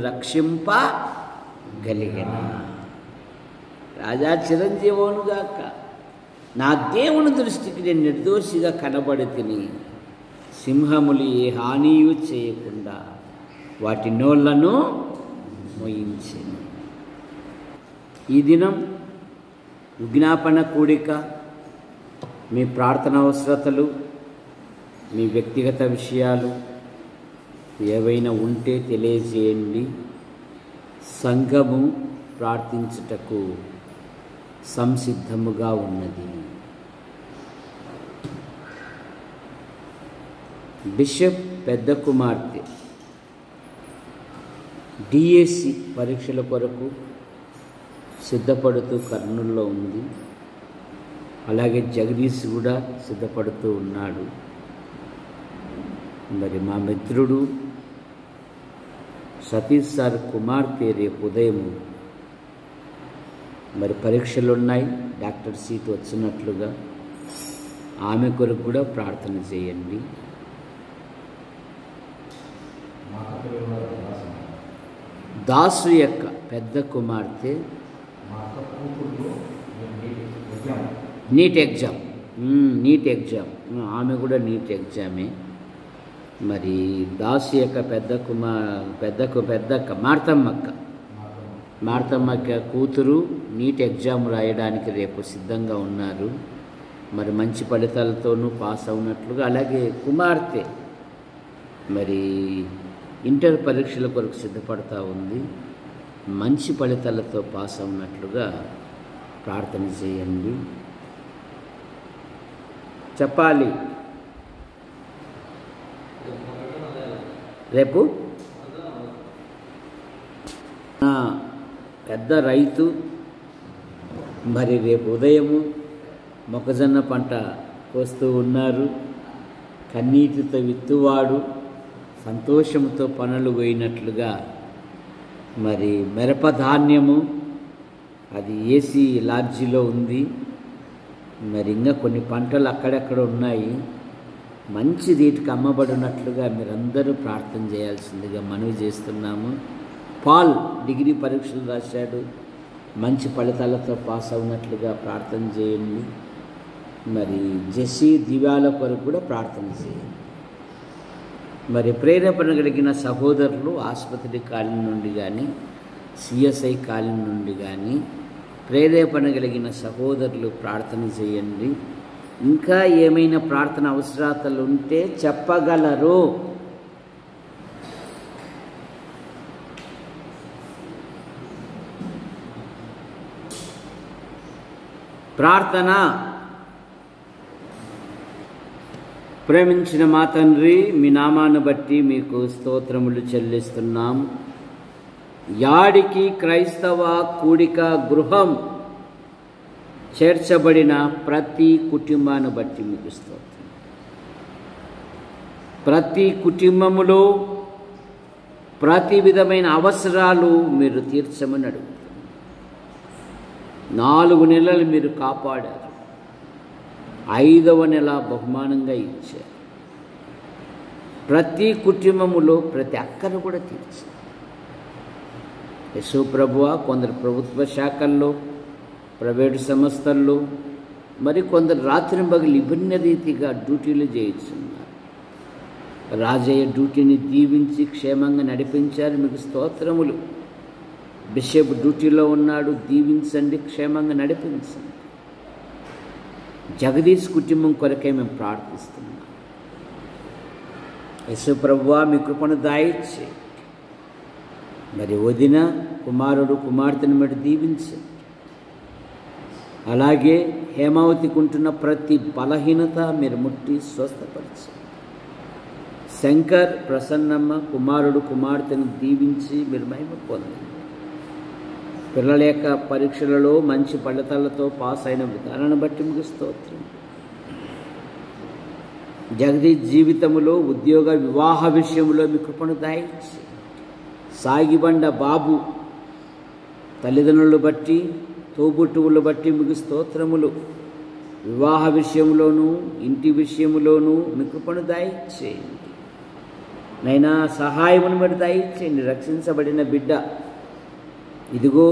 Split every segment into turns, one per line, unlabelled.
రక్షింపగలిగెను. రాజా చిరంజీవునుగాక, నా దేవుని దృష్టికి నేను నిర్దోషిగా కనబడి తిని, సింహములు ఏ హానియు చేయకుండా వాటి నోళ్లను మోయించెను. ఈ దినం విజ్ఞాపన కూడిక, మీ ప్రార్థన అవసరతలు, మీ వ్యక్తిగత విషయాలు ఏవైనా ఉంటే తెలియజేయండి. సంఘము ప్రార్థించుటకు సంసిద్ధముగా ఉన్నది. బిషప్ పెద్ద కుమార్తె డిఎస్సి పరీక్షల కొరకు సిద్ధపడుతూ కర్నూలులో ఉంది. అలాగే జగదీష్ కూడా సిద్ధపడుతూ ఉన్నాడు. మరి మా మిత్రుడు సతీష్ సార్ కుమార్తె రేపు ఉదయం మరి పరీక్షలు ఉన్నాయి, డాక్టర్ సీట్ వచ్చినట్లుగా ఆమె కొరకు కూడా ప్రార్థన చేయండి. దాసు యొక్క పెద్ద కుమార్తె నీట్ ఎగ్జామ్ ఆమె కూడా నీట్ ఎగ్జామే. మరి దాసు యొక్క పెద్దక్క మార్తమ్మక్క కూతురు నీట్ ఎగ్జామ్ రాయడానికి రేపు సిద్ధంగా ఉన్నారు. మరి మంచి ఫలితాలతోనూ పాస్ అవునట్లుగా, అలాగే కుమార్తె మరి ఇంటర్ పరీక్షల కొరకు సిద్ధపడతా ఉంది. మంచి ఫలితాలతో పాస్ అవునట్లుగా ప్రార్థన చేయండి. చెప్పాలి రేపు పెద్ద రైతు మరి రేపు ఉదయము మొక్కజొన్న పంట కోస్తూ ఉన్నారు. కన్నీటితో విత్తువాడు సంతోషంతో పనులు పోయినట్లుగా మరి మిరపధాన్యము అది ఏసీ లాడ్జిలో ఉంది. మరి ఇంకా కొన్ని పంటలు అక్కడక్కడ ఉన్నాయి. మంచి రేటుకి అమ్మబడినట్లుగా మీరందరూ ప్రార్థన చేయాల్సిందిగా మనవి చేస్తున్నాము. పాల్ డిగ్రీ పరీక్షలు రాశాడు, మంచి ఫలితాలతో పాస్ అవునట్లుగా ప్రార్థన చేయండి. మరి జెస్సీ దివ్యాల కొరకు కూడా ప్రార్థన చేయండి. మరి ప్రేరేపణ కలిగిన సహోదరులు ఆసుపత్రి కాలనీ నుండి కానీ, సిఎస్ఐ కాలనీ నుండి కానీ ప్రేరేపణ కలిగిన సహోదరులు ప్రార్థన చేయండి. ఇంకా ఏమైనా ప్రార్థన అవసరాలు ఉంటే చెప్పగలరు. ప్రార్థన. ప్రేమించిన మా తండ్రి, మీ నామాన్ని బట్టి మీకు స్తోత్రములు చెల్లిస్తున్నాం. యాడికి క్రైస్తవ కూడిక గృహం చేర్చబడిన ప్రతి కుటుంబాన్ని బట్టి మీకు స్తోత్రం. ప్రతి కుటుంబములో ప్రతి విధమైన అవసరాలు మీరు తీర్చమని అడుగుతున్నారు. 4 నెలలు మీరు కాపాడారు, 5వ నెల బహుమానంగా ఇచ్చారు. ప్రతి కుటుంబములో ప్రతి అక్కను కూడా తీర్చారు. యేసు ప్రభువా, కొందరు ప్రభుత్వ శాఖల్లో, ప్రైవేటు సంస్థల్లో, మరి కొందరు రాత్రింబగలు విభిన్న రీతిగా డ్యూటీలు చేయిస్తున్నారు. రాజయ్య డ్యూటీని దీవించి క్షేమంగా నడిపించారు, మీకు స్తోత్రములు. బిషప్ డ్యూటీలో ఉన్నాడు, దీవించండి, క్షేమంగా నడిపించండి. జగదీష్ కుటుంబం కొరకే మేము ప్రార్థిస్తున్నాం. యేసు ప్రభువా, మీ కృపను దయచేయండి. మరి వదిన కుమారుడు కుమార్తెను మీరు దీవించండి. అలాగే హేమావతికి ఉంటున్న ప్రతి బలహీనత మీరు ముట్టి స్వస్థపరచండి. శంకర్, ప్రసన్నమ్మ కుమారుడు కుమార్తెను దీవించి మీరు మహిమ పొందండి. పిల్లల యొక్క పరీక్షలలో మంచి ఫలితాలతో పాస్ అయిన విధానాన్ని బట్టి మీకు స్తోత్రం. జగదీష్ జీవితంలో ఉద్యోగ వివాహ విషయంలో మీ కృపను దయచేయండి. సాగిబండ బాబు తల్లిదండ్రులు బట్టి, తోబుట్టువులు బట్టి మీకు స్తోత్రములు. వివాహ విషయంలోనూ ఇంటి విషయంలోనూ మీ కృపను దయచేయండి. నైనా సహాయమును మీరు దయచేయండి. రక్షించబడిన బిడ్డ ఇదిగో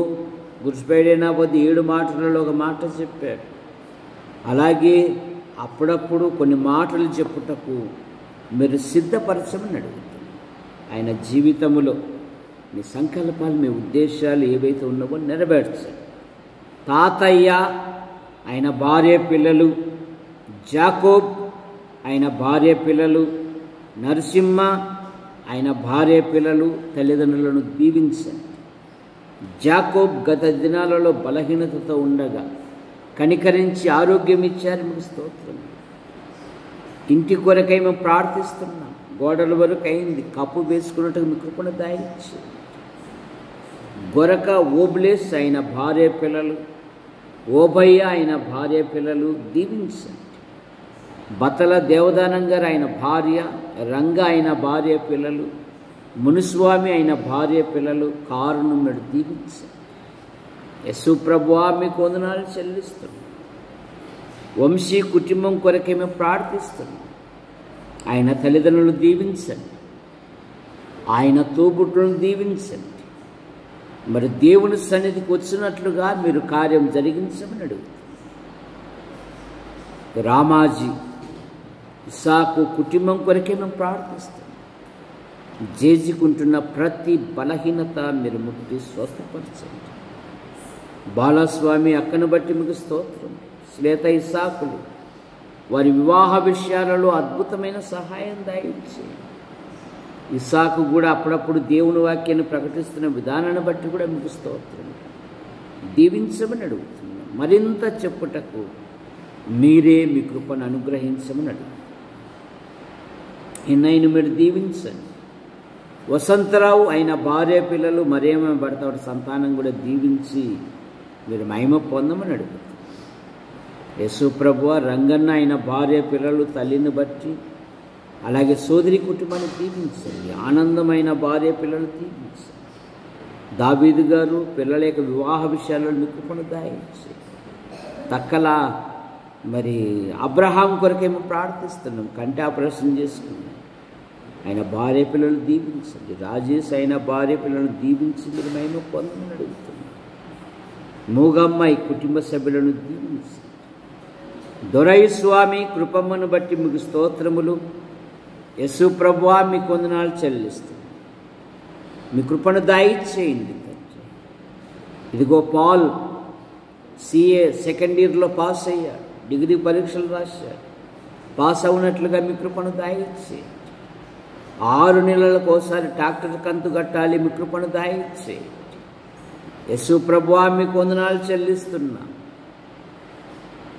గుడిసిపోయినా కొద్ది 7 మాటలలో ఒక మాట చెప్పాడు. అలాగే అప్పుడప్పుడు కొన్ని మాటలు చెప్పుటకు మీరు సిద్ధపరచమని అడుగుతారు. ఆయన జీవితంలో మీ సంకల్పాలు, మీ ఉద్దేశాలు ఏవైతే ఉన్నావో నెరవేర్చండి. తాతయ్య ఆయన భార్య పిల్లలు, జాకోబ్ ఆయన భార్య పిల్లలు, నరసింహ ఆయన భార్య పిల్లలు, తల్లిదండ్రులను దీవించండి. జాకోబ్ గత దినాలలో బలహీనతతో ఉండగా కనికరించి ఆరోగ్యం ఇచ్చారు, మీకు స్తోత్రం. ఇంటి కొరకై మేము ప్రార్థిస్తున్నాం. గోడల వరకు అయింది, కప్పు వేసుకున్నట్టుగా మీ కృపను దయచేయండి. గొరక ఓబ్లేస్ ఆయన భార్య పిల్లలు, ఓబయ్య ఆయన భార్య పిల్లలు దీవించండి. బతల దేవదానం గారు ఆయన భార్య, రంగ ఆయన భార్య పిల్లలు, మునుస్వామి ఆయన భార్య పిల్లలు, కారును మీరు దీవించండి. యేసు ప్రభువా మీకు వందనాలు చెల్లిస్తున్నాం. వంశీ కుటుంబం కొరకే మేము ప్రార్థిస్తున్నాం. ఆయన తల్లిదండ్రులు దీవించండి, ఆయన తోబుట్టులను దీవించండి. మరి దేవుని సన్నిధికి వచ్చినట్లుగా మీరు కార్యం జరిగించమని అడుగుతాం. రామాజీ ఇసాకు కుటుంబం కొరకే మేము ప్రార్థిస్తాం. జేజుకుంటున్న ప్రతి బలహీనత మీరు ముట్టి స్వస్థపరచండి. బాలస్వామి అక్కను బట్టి మీకు స్తోత్రం. శ్వేత ఇసాకులు వారి వివాహ విషయాలలో అద్భుతమైన సహాయం దయచేయండి. ఇసాకు కూడా అప్పుడప్పుడు దేవుని వాక్యాన్ని ప్రకటిస్తున్న విధానాన్ని బట్టి కూడా మీకు స్తోత్రం. దీవించమని అడుగుతున్నాం. మరింత చెప్పుటకు మీరే మీ కృపను అనుగ్రహించమని అడుగుతున్నాం. ఎన్నైనా మీరు దీవించండి. వసంతరావు ఆయన భార్య పిల్లలు, మరేమో భర్త సంతానం కూడా దీవించి మీరు మహిమ పొందమని అడుగుతాం. యేసు ప్రభువా రంగన్న ఆయన భార్య పిల్లలు, తల్లిని బట్టి అలాగే సోదరి కుటుంబాన్ని దీవించండి. ఆనందమైన భార్య పిల్లలు దీవించండి. దావీదు గారు పిల్లల యొక్క వివాహ విషయాల్లో మీ కృపను దయచేయండి. తక్కల మరి అబ్రహాం కొరకేమో ప్రార్థిస్తున్నాం. కంటి ఆపరేషన్ చేసుకున్నాం. ఆయన భార్య పిల్లలు దీవించండి. రాజేష్ అయిన భార్య పిల్లలను దీవించి మీరు మహిమ పొందమని అడుగుతున్నాం. మూగమ్మాయి కుటుంబ సభ్యులను దీవించండి. దొరై స్వామి కృపమ్మను బట్టి మీకు స్తోత్రములు. యేసు ప్రభువా మీకు వందనాలు చెల్లిస్తుంది. మీ కృపను దయచేయండి. ఇదిగో పాల్ CA సెకండ్ ఇయర్లో పాస్ అయ్యాడు, డిగ్రీ పరీక్షలు రాశాడు. పాస్ అవునట్లుగా మీ కృపను దయచేయండి. 6 నెలలకు ఒకసారి ట్రాక్టర్ కంతు కట్టాలి, మీ కృపను దయచేయండి. యేసు ప్రభువా మీకు వందనాలు చెల్లిస్తున్నా.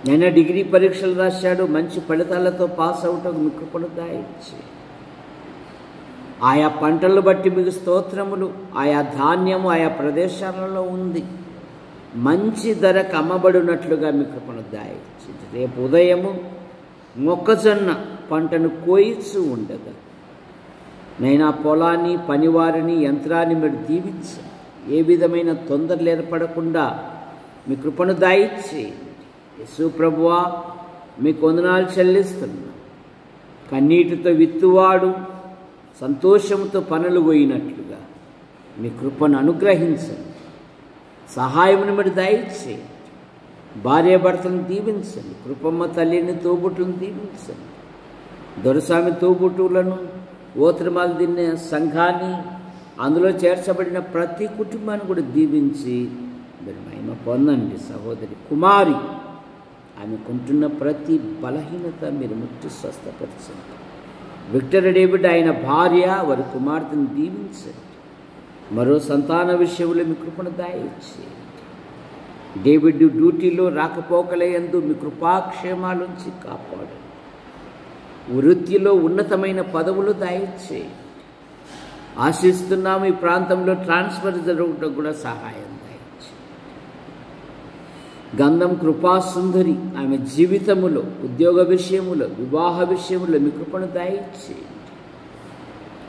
నేను డిగ్రీ పరీక్షలు రాశాడు, మంచి ఫలితాలతో పాస్ అవటం మీ కృపను దయచేయండి. ఆయా పంటలు బట్టి మీకు స్తోత్రములు. ఆయా ధాన్యము ఆయా ప్రదేశాలలో ఉంది, మంచి ధరకు అమ్మబడినట్లుగా మీ కృపను దయచేయండి. రేపు ఉదయము మొక్కజొన్న పంటను కోయిస్తూ ఉండగా నైనా పొలాన్ని, పనివారిని, యంత్రాన్ని మీరు దీవించండి. ఏ విధమైన తొందరలు ఏర్పడకుండా మీ కృపను దయచేయండి. యేసు ప్రభువా మీకు వందనాలు చెల్లిస్తున్నా. కన్నీటితో విత్తువాడు సంతోషంతో పనులు పోయినట్లుగా మీ కృపను అనుగ్రహించండి. సహాయమును మీరు దయచేయండి. భార్యాభర్తలను దీవించండి. కృపమ్మ తల్లిని, తోబుట్టులను దీవించండి. దొరస్వామి తోబుట్టులను, ఓత్రిమాలు తిన్న సంఘాన్ని, అందులో చేర్చబడిన ప్రతి కుటుంబాన్ని కూడా దీవించి మీరు మహిమ పొందండి. సహోదరి కుమారి ఆమెకుంటున్న ప్రతి బలహీనత మీరు ముట్టి స్వస్థపరచండి. విక్టర్ డేవిడ్ ఆయన భార్య, వారి కుమార్తెను దీవించండి. మరో సంతాన విషయంలో మీ కృపను దయచేయండి. డేవిడ్ డ్యూటీలో రాకపోకలయందు మీ కృపాక్షేమాలుంచి కాపాడండి. వృత్తిలో ఉన్నతమైన పదవులు దయచేయండి. ఆశిస్తున్నాము ఈ ప్రాంతంలో ట్రాన్స్ఫర్ జరగటం కూడా సహాయం దయచేయండి. గంధం కృపాసుందరి ఆమె జీవితములో, ఉద్యోగ విషయములో, వివాహ విషయములో మీ కృపను దయచేయండి.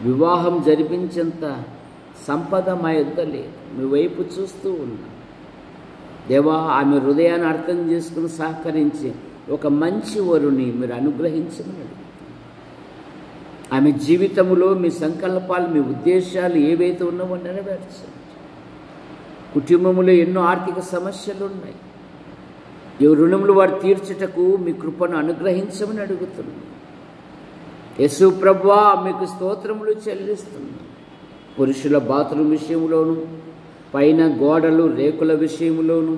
వివాహం జరిపించేంత సంపద మా యొద్ద లేదు, మీ వైపు చూస్తూ ఉన్నాం. దేవా ఆమె హృదయాన్ని అర్థం చేసుకుని సహకరించి ఒక మంచి వరుని మీరు అనుగ్రహించమని అడుగుతాం. ఆమె జీవితంలో మీ సంకల్పాలు, మీ ఉద్దేశాలు ఏవైతే ఉన్నావో నెరవేర్చండి. కుటుంబంలో ఎన్నో ఆర్థిక సమస్యలు ఉన్నాయి. ఈ రుణములు వారు తీర్చుటకు మీ కృపను అనుగ్రహించమని అడుగుతున్నాను. యేసు ప్రభువా, మీకు స్తోత్రములు చెల్లిస్తున్నాను. పురుషుల బాత్రూమ్ విషయంలోను, పైన గోడలు రేకుల విషయంలోను,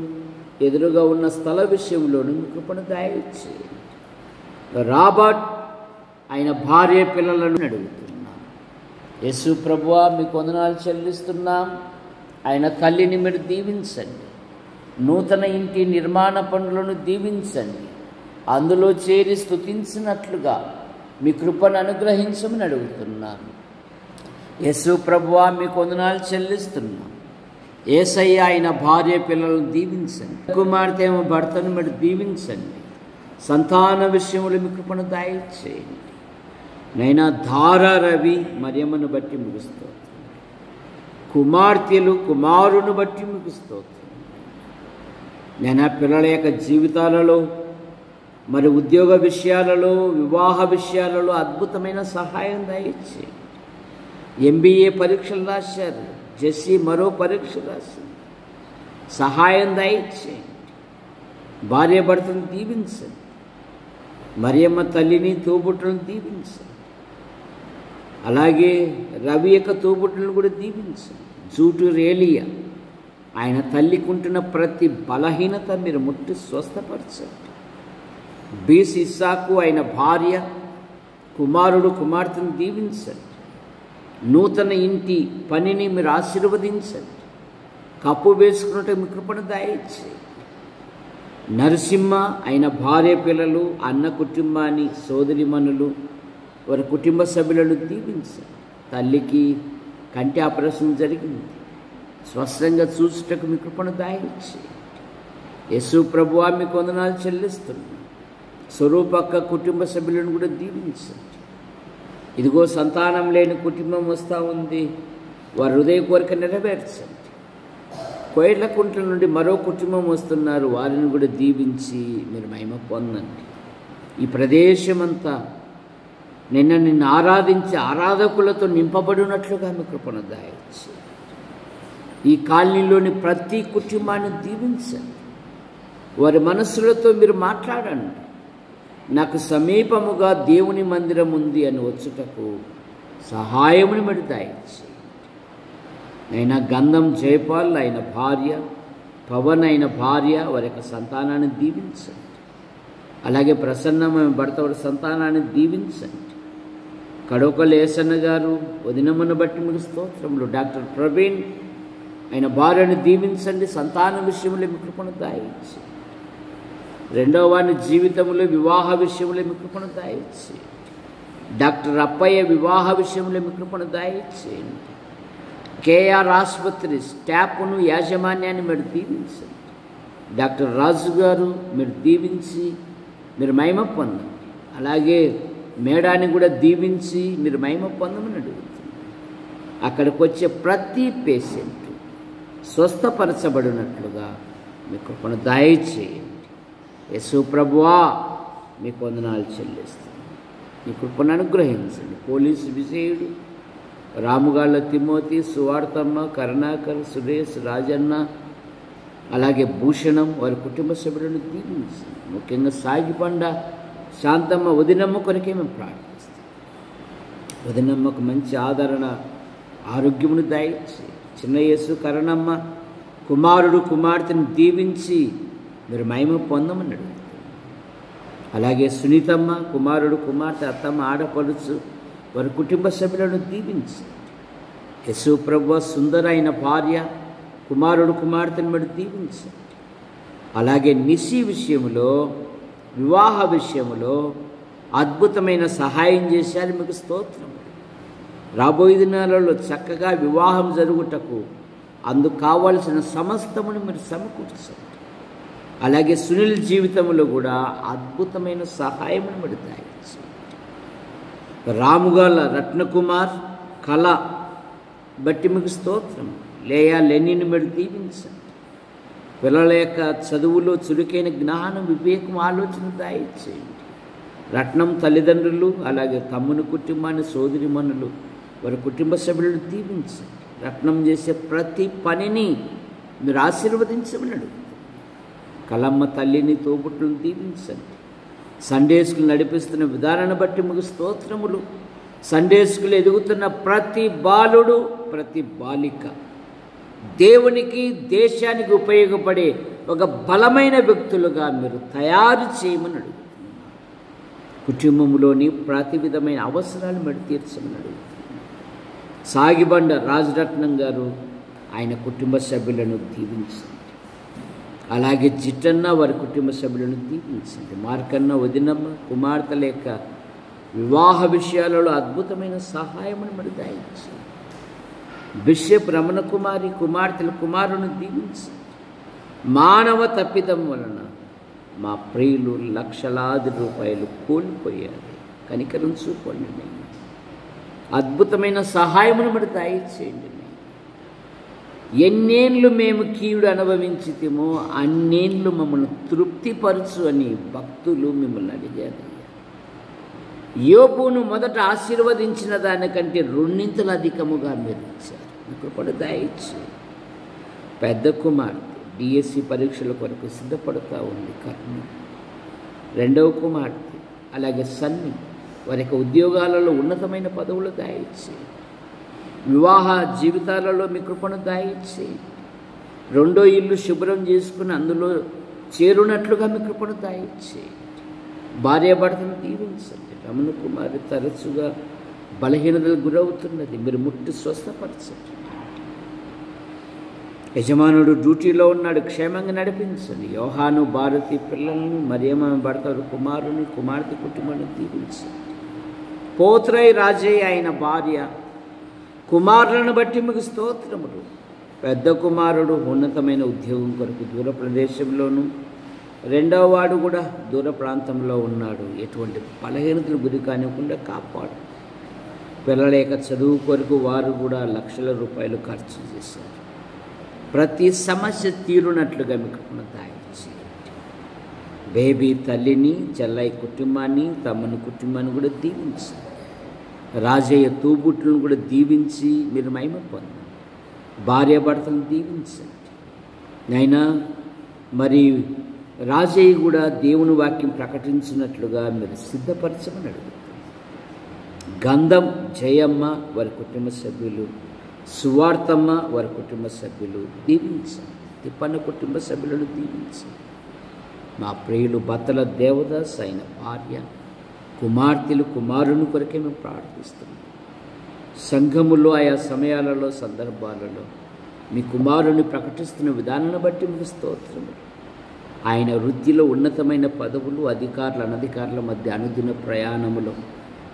ఎదురుగా ఉన్న స్థల విషయంలోను మీ కృపను దయచేయండి. రాబర్ట్ ఆయన భార్య పిల్లలను అడుగుతున్నాం. యేసు ప్రభువా, మీకు వందనాలు చెల్లిస్తున్నాం. ఆయన తల్లిని మీరు దీవించండి. నూతన ఇంటి నిర్మాణ పనులను దీవించండి. అందులో చేరి స్తుతించినట్లుగా మీ కృపను అనుగ్రహించమని అడుగుతున్నాను. యేసు ప్రభువా, మీకు వందనాలు చెల్లిస్తున్నాం. యేసయ్య ఆయన భార్య పిల్లలను దీవించండి. కుమార్తె ఏమో భర్తను మీరు దీవించండి. సంతాన విషయంలో మీ కృపను దయచేయండి. నైనా ధారా రవి మరియమ్మను బట్టి ముగిస్తూ, కుమార్తెలు కుమారుని బట్టి ముగిస్తూ, నేను పిల్లల యొక్క జీవితాలలో, మరి ఉద్యోగ విషయాలలో, వివాహ విషయాలలో అద్భుతమైన సహాయం దయచేయండి. MBA పరీక్షలు రాశారు, జెస్సీ మరో పరీక్ష రాసింది. సహాయం దయచేయండి. భార్య భర్తను దీవించండి. మరియమ్మ తల్లిని తోబుట్టులను దీవించండి. అలాగే రవి యొక్క తోబుట్టులను కూడా దీవించండి. జూటు రేలియా ఆయన తల్లికుంటున్న ప్రతి బలహీనత మీరు ముట్టి స్వస్థపరచండి. బీస్ ఇస్సాకు ఆయన భార్య, కుమారుడు కుమార్తెను దీవించండి. నూతన ఇంటి పనిని మీరు ఆశీర్వదించండి. కప్పు వేసుకున్నట్టు మీ కృపను దయచేయండి. నరసింహ ఆయన భార్య పిల్లలు, అన్న కుటుంబాన్ని, సోదరిమణులు, వారి కుటుంబ సభ్యులను దీవించండి. తల్లికి కంటి ఆపరేషన్ జరిగింది, స్పష్టంగా చూసుటకు మీ కృపను దయచేయండి. యేసు ప్రభువా, మీకు వందనాలు చెల్లిస్తున్నాను. స్వరూపక్క కుటుంబ సభ్యులను కూడా దీవించండి. ఇదిగో సంతానం లేని కుటుంబం వస్తూ ఉంది, వారి హృదయ కోరిక నెరవేర్చండి. కోయిళ్లకుంట్ల నుండి మరో కుటుంబం వస్తున్నారు, వారిని కూడా దీవించి మీరు మహిమ పొందండి. ఈ ప్రదేశమంతా నిన్ను ఆరాధించే ఆరాధకులతో నింపబడినట్లుగా మీ కృపను దయచేయండి. ఈ కాలనీలోని ప్రతి కుటుంబాన్ని దీవించండి. వారి మనస్సులతో మీరు మాట్లాడండి. నాకు సమీపముగా దేవుని మందిరం ఉంది అని వచ్చుటకు సహాయముని మీరు దయచేయండి. అయినా గంధం జయపాల్ ఆయన భార్య, పవన్ అయిన భార్య, వారి యొక్క సంతానాన్ని దీవించండి. అలాగే ప్రసన్నమైన భర్త వారి సంతానాన్ని దీవించండి. కడవకల్ ఏసన్న గారు వదినమ్మను బట్టి మీకు స్తోత్రములు. డాక్టర్ ప్రవీణ్ ఆయన భార్యను దీవించండి. సంతాన విషయంలో మీ కృపను దయచేయండి. రెండవ వారి జీవితంలో వివాహ విషయంలో మీ కృపను దయచేయండి. డాక్టర్ అప్పయ్య వివాహ విషయంలో మీ కృపను దయచేయండి. కేఆర్ ఆసుపత్రి స్టాఫ్ను, యాజమాన్యాన్ని మీరు దీవించండి. డాక్టర్ రాజు గారు మీరు దీవించి మీరు మహిమ పొందండి. అలాగే మేడాన్ని కూడా దీవించి మీరు మహిమ పొందమని అడుగుతుంది. అక్కడికి వచ్చే ప్రతి పేషెంట్ స్వస్థపరచబడినట్లుగా మీ కృపను దయచేయండి. యేసు ప్రభువా, మీకు వందనాలు చెల్లిస్తాను. మీ కృపను అనుగ్రహించండి. పోలీసు విజయుడు, రాముగాళ్ళ తిమోతి, సువార్తమ్మ, కరుణాకర్, సురేష్, రాజన్న, అలాగే భూషణం, వారి కుటుంబ సభ్యులను దీవించండి. ముఖ్యంగా సాగిపండ శాంతమ్మ వదినమ్మ కొరకే మేము ప్రార్థిస్తాం. వదినమ్మకు మంచి ఆదరణ, ఆరోగ్యమును దయచేయండి. చిన్న యేసు, కరుణమ్మ కుమారుడు కుమార్తెను దీవించి మీరు మహిమ పొందమని అడుగుతాం. అలాగే సునీతమ్మ కుమారుడు కుమార్తె, అత్తమ్మ, ఆడపడుచు, వారి కుటుంబ సభ్యులను దీవించండి. యేసు ప్రభువా, సుందర అయిన భార్య, కుమారుడు కుమార్తెను మీరు దీవించండి. అలాగే నిశి విషయంలో, వివాహ విషయంలో అద్భుతమైన సహాయం చేశారు, మీకు స్తోత్రం. రాబోయే దినాలలో చక్కగా వివాహం జరుగుటకు అందుకు కావలసిన సమస్తమును మీరు సమకూర్చండి. అలాగే సునీల్ జీవితంలో కూడా అద్భుతమైన సహాయం మీరు దయచేయండి. రాముగాల రత్నకుమార్ కళ బట్టి మీకు స్తోత్రం. లేయా లెనిని మీరు దీవించండి. పిల్లల యొక్క చదువులో చురుకైన జ్ఞానం, వివేకం, ఆలోచన దయచేయండి. రత్నం తల్లిదండ్రులు, అలాగే తమ్ముని కుటుంబాన్ని, సోదరిమణులు, వారి కుటుంబ సభ్యులను దీవించండి. రత్నం చేసే ప్రతి పనిని మీరు ఆశీర్వదించమన్నాడు. కలమ్మ తల్లిని, తోబుట్టులను దీవించండి. సండే స్కూల్ నడిపిస్తున్న విధానాన్ని బట్టి మీకు స్తోత్రములు. సండే స్కూల్ ఎదుగుతున్న ప్రతి బాలుడు, ప్రతి బాలిక దేవునికి, దేశానికి ఉపయోగపడే ఒక బలమైన వ్యక్తులుగా మీరు తయారు చేయమని అడుగుతున్నాను. కుటుంబంలోని ప్రతి విధమైన అవసరాలు మీరు తీర్చమని అడుగుతున్నాను. సాగిబండ రాజరత్నం గారు, ఆయన కుటుంబ సభ్యులను దీవించండి. అలాగే జిట్టన్న, వారి కుటుంబ సభ్యులను దీవించండి. మార్కన్న, వదినమ్మ, కుమార్తెల యొక్క వివాహ విషయాలలో అద్భుతమైన సహాయమును మరి దయచేయండి. బిషప్ రమణ కుమారి, కుమార్తెల కుమారుని దీవించండి. మానవ తప్పిదం వలన మా ప్రియులు లక్షలాది రూపాయలు కోల్పోయారు. కనికరం చూపండి. అద్భుతమైన సహాయమును మరి దయచేయండి. ఎన్నేళ్ళు మేము కీడు అనుభవించితేమో అన్నేళ్ళు మమ్మల్ని తృప్తిపరచు అని భక్తులు మిమ్మల్ని అడిగారు. యోబును మొదట ఆశీర్వదించిన దానికంటే రెండింతలు అధికముగా మీరు ఇచ్చారు. మీకు కూడా దయచేయండి. పెద్ద కుమార్తె డిఎస్సి పరీక్షల కొరకు సిద్ధపడుతూ ఉంది కర్ణ. రెండవ కుమార్తె అలాగే సన్ని, వారి యొక్క ఉద్యోగాలలో ఉన్నతమైన పదవులు దయచేయండి. వివాహ జీవితాలలో మీ కృపను దయచేయండి. రెండో ఇల్లు శుభ్రం చేసుకుని అందులో చేరునట్లుగా మీ కృపను దయచేయండి. భార్యాభర్తను దీవించండి. రమణ కుమారి తరచుగా బలహీనతలకు గురవుతున్నది, మీరు ముట్టి స్వస్థపరచండి. యజమానుడు డ్యూటీలో ఉన్నాడు, క్షేమంగా నడిపించండి. యోహాను, భారతి పిల్లలను, మరియమ్మ భర్త కుమారుని, కుమార్తె కుటుంబాన్ని దీవించండి. పోత్రై రాజయ్య ఆయన భార్య కుమారులను బట్టి మీకు స్తోత్రములు. పెద్ద కుమారుడు ఉన్నతమైన ఉద్యోగం కొరకు దూర ప్రదేశంలోనూ, రెండవ వాడు కూడా దూర ప్రాంతంలో ఉన్నాడు. ఎటువంటి బలహీనతలు గురి కానివ్వకుండా కాపాడు. పిల్లల యొక్క చదువు కొరకు వారు కూడా లక్షల రూపాయలు ఖర్చు చేశారు. ప్రతి సమస్య తీరునట్లుగా మీకు దయచేయండి. బేబీ తల్లిని, చెల్లయ్య కుటుంబాన్ని, తమ్ముని కుటుంబాన్ని కూడా దీవించండి. రాజయ్య తోబుట్టులను కూడా దీవించి మీరు మహిమ పొందండి. భార్యాభర్తలను దీవించండి. అయినా మరి రాజయ్య కూడా దేవుని వాక్యం ప్రకటించినట్లుగా మీరు సిద్ధపరచమని అడుగుతారు. గంధం జయమ్మ, వారి కుటుంబ సభ్యులు, సువార్తమ్మ, వారి కుటుంబ సభ్యులు దీవించండి. తిప్పన్న కుటుంబ సభ్యులను దీవించండి. మా ప్రియులు బత్తల దేవదాస్ ఆయన భార్య, కుమార్తెలు, కుమారుని కొరకే మేము ప్రార్థిస్తున్నాం. సంఘములో ఆయా సమయాలలో, సందర్భాలలో మీ కుమారుని ప్రకటిస్తున్న విధానాన్ని బట్టి మీకు స్తోత్రము. ఆయన వృత్తిలో ఉన్నతమైన పదవులు, అధికారుల అనధికారుల మధ్య అనుదిన ప్రయాణములో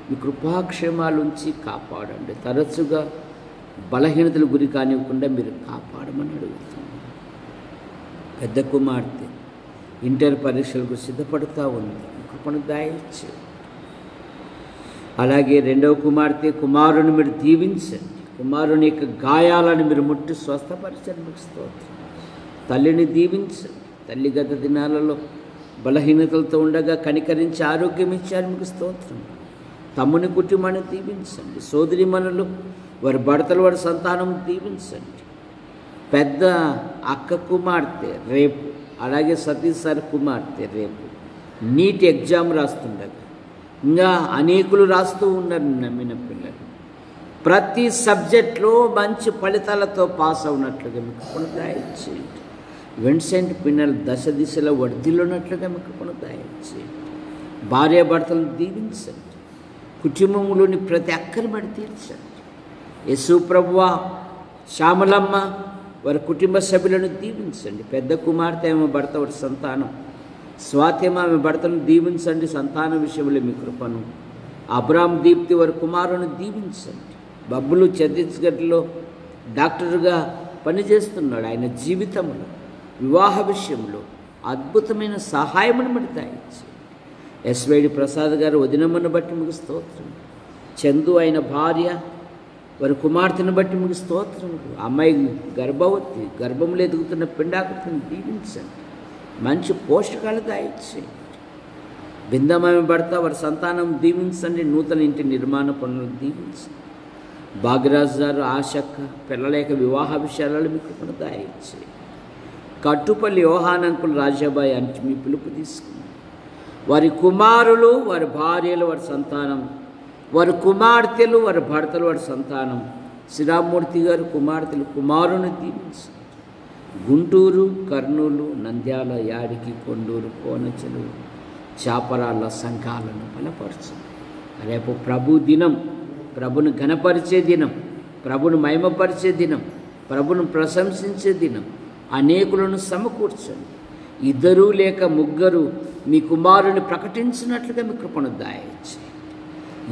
మీ కృపాక్షేమాలుంచి కాపాడండి. తరచుగా బలహీనతలు గురి కానివ్వకుండా మీరు కాపాడమని అడుగుతున్నాను. పెద్ద కుమార్తె ఇంటర్ పరీక్షలకు సిద్ధపడుతూ ఉంది, కృపను దయచేయండి. అలాగే రెండవ కుమార్తె కుమారుని మీరు దీవించండి. కుమారుని యొక్క గాయాలను మీరు ముట్టి స్వస్థపరచండి. మీకు స్తోత్రం. తల్లిని దీవించండి. తల్లి గత దినాలలో బలహీనతలతో ఉండగా కనికరించి ఆరోగ్యం ఇచ్చారు. మీకు స్తోత్రం. తమ్ముని కుటుంబాన్ని దీవించండి. సోదరిమణులు, వారి భర్తలు, వారి సంతానం దీవించండి. పెద్ద అక్క కుమార్తె రేపు, అలాగే సతీష్ సార్ కుమార్తె రేపు నీట్ ఎగ్జామ్ రాస్తుండగా ఇంకా అనేకులు రాస్తూ ఉన్నారు. నమ్మిన పిల్లలు ప్రతి సబ్జెక్ట్లో మంచి ఫలితాలతో పాస్ అవునట్లుగా మీకు దయచేయండి. విన్సెంట్ పిన్నెల దశ దిశలో వర్ధిల్లున్నట్లుగా మీకు దయచేయండి. భార్యాభర్తలను దీవించండి. కుటుంబంలోని ప్రతి అక్కరి బడి తీర్చండి. యేసు ప్రభువా, శ్యామలమ్మ, వారి కుటుంబ సభ్యులను దీవించండి. పెద్ద కుమార్తె ఆమె భర్త, వారి సంతానం, స్వాత్యమ ఆమె భర్తను దీవించండి. సంతాన విషయంలో మీ కృపను. అబ్రామ్ దీప్తి వారి కుమారుని దీవించండి. బబ్బులు ఛత్తీస్గఢ్లో డాక్టర్గా పనిచేస్తున్నాడు. ఆయన జీవితంలో వివాహ విషయంలో అద్భుతమైన సహాయమును మరి దయచేయండి. ఎస్వైడి ప్రసాద్ గారు వదినమ్మను బట్టి మీకు స్తోత్రం. చందు అయిన భార్య, వారి కుమార్తెను బట్టి మీకు స్తోత్రం. అమ్మాయి గర్భవతి, గర్భంలో ఎదుగుతున్న పిండాకృతిని దీవించండి. మంచి పోషకాలు దయచేయండి. బిందమైన భర్త వారి సంతానం దీవించండి. నూతన ఇంటి నిర్మాణ పనులను దీవించండి. భాగ్యరాజు గారు ఆశక్క పిల్లలేక వివాహ విషయాలలో మీకు కూడా దయచేయండి. కట్టుపల్లి యోహానంకులు రాజాబాయి అంటే మీ పిలుపు తీసుకుని వారి కుమారులు, వారి భార్యలు, వారి సంతానం, వారి కుమార్తెలు, వారి భర్తలు, వారి సంతానం, శ్రీరామ్మూర్తి గారు కుమార్తెలు, కుమారుని దీవించండి. గుంటూరు, కర్నూలు, నంద్యాల, యాడికి, కొండూరు, కోనచెలు, చాపరాళ్ళ సంఘాలను బలపరచండి. రేపు ప్రభు దినం, ప్రభును ఘనపరిచే దినం, ప్రభును మహిమపరిచే దినం, ప్రభును ప్రశంసించే దినం. అనేకులను సమకూర్చండి. 2 లేక 3 మీ కుమారుని ప్రకటించినట్లుగా మీ కృపను దయచేయండి.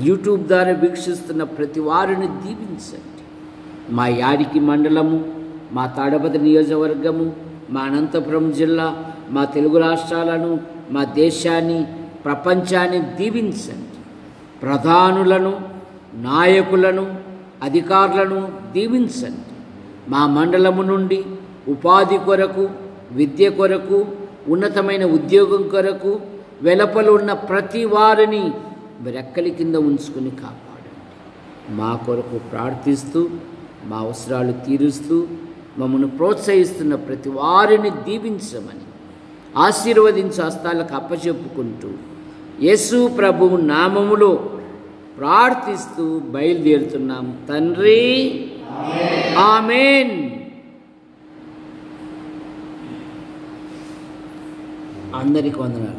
యూట్యూబ్ ద్వారా వీక్షిస్తున్న ప్రతి వారిని దీవించండి. మా యాడికి మండలము, మా తాడపతి నియోజకవర్గము, మా అనంతపురం జిల్లా, మా తెలుగు రాష్ట్రాలను, మా దేశాన్ని, ప్రపంచాన్ని దీవించండి. ప్రధానులను, నాయకులను, అధికారులను దీవించండి. మా మండలము నుండి ఉపాధి కొరకు, విద్య కొరకు, ఉన్నతమైన ఉద్యోగం కొరకు వెలుపల ఉన్న ప్రతి వారిని రెక్కలి కింద ఉంచుకుని కాపాడండి. మా కొరకు ప్రార్థిస్తూ, మా అవసరాలు తీరుస్తూ మమ్మల్ని ప్రోత్సహిస్తున్న ప్రతి వారిని దీవించమని ఆశీర్వదించి హస్తాలకు అప్పచెప్పుకుంటూ యేసు ప్రభువు నామములో ప్రార్థిస్తూ బయలుదేరుతున్నాం తండ్రి. ఆమేన్. అందరికీ వందనాలు.